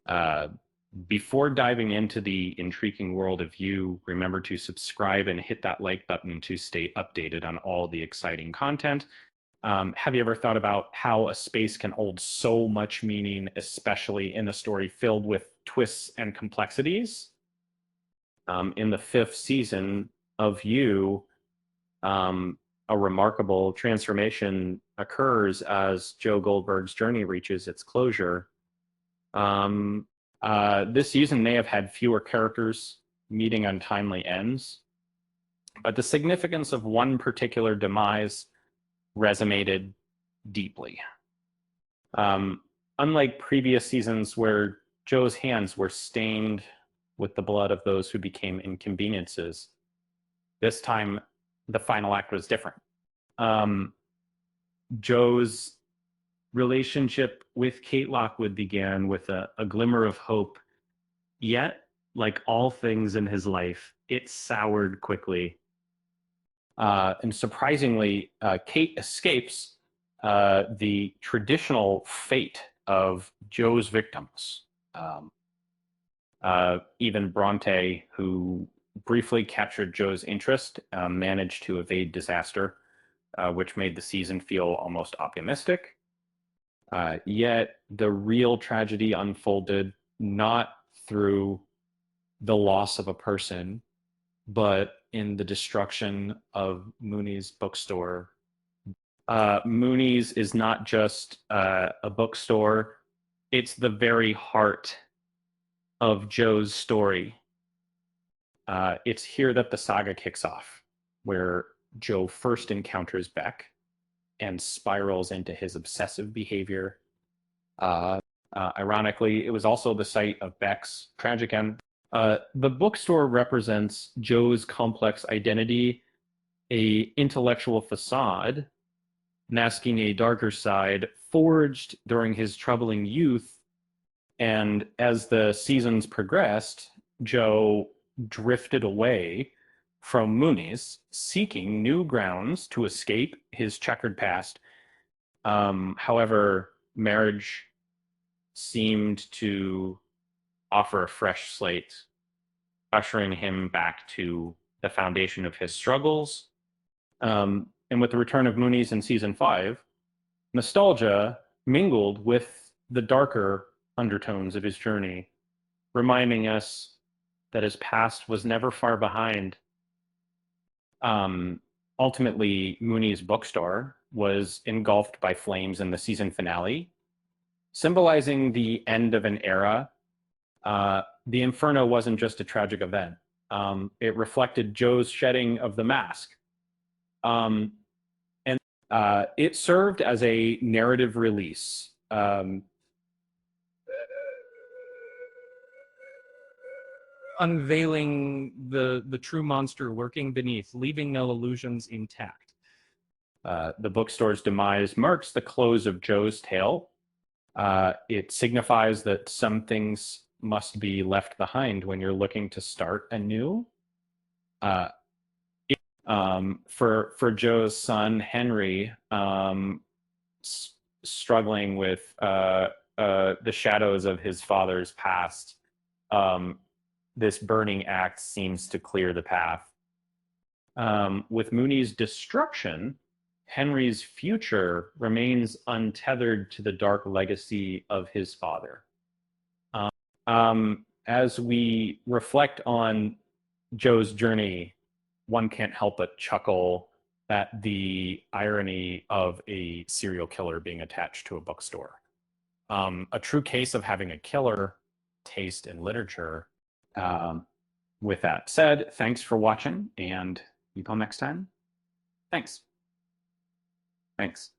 Uh, Before diving into the intriguing world of You, remember to subscribe and hit that like button to stay updated on all the exciting content. Have you ever thought about how a space can hold so much meaning, especially in a story filled with twists and complexities? In the fifth season of You, um, a remarkable transformation occurs as Joe Goldberg's journey reaches its closure. Um, this season may have had fewer characters meeting untimely ends, but the significance of one particular demise resonated deeply. Um, Unlike previous seasons where Joe's hands were stained with the blood of those who became inconveniences, this time the final act was different. Um, Joe's relationship with Kate Lockwood began with a glimmer of hope, yet, like all things in his life, it soured quickly. And surprisingly, Kate escapes the traditional fate of Joe's victims. Um, Even Bronte, who briefly captured Joe's interest, managed to evade disaster, which made the season feel almost optimistic. Yet the real tragedy unfolded not through the loss of a person, but in the destruction of Mooney's bookstore. Mooney's is not just a bookstore, it's the very heart of Joe's story. It's here that the saga kicks off, where Joe first encounters Beck and spirals into his obsessive behavior. Ironically, it was also the site of Beck's tragic end. The bookstore represents Joe's complex identity, a intellectual facade masking a darker side forged during his troubling youth. And as the seasons progressed, Joe drifted away from Mooney's, seeking new grounds to escape his checkered past. However, marriage seemed to offer a fresh slate, ushering him back to the foundation of his struggles. And with the return of Mooney's in season 5, nostalgia mingled with the darker undertones of his journey, reminding us that his past was never far behind. Um, Ultimately, Mooney's bookstore was engulfed by flames in the season finale, symbolizing the end of an era. The Inferno wasn't just a tragic event. It reflected Joe's shedding of the mask. Um, and it served as a narrative release, unveiling the true monster lurking beneath, leaving no illusions intact. The bookstore's demise marks the close of Joe's tale. It signifies that some things must be left behind when you're looking to start anew. Uh, for Joe's son Henry, struggling with the shadows of his father's past, this burning act seems to clear the path. With Mooney's destruction, Henry's future remains untethered to the dark legacy of his father. As we reflect on Joe's journey, one can't help but chuckle at the irony of a serial killer being attached to a bookstore. A true case of having a killer taste in literature. Um, with that said, thanks for watching, and until next time, thanks. Thanks.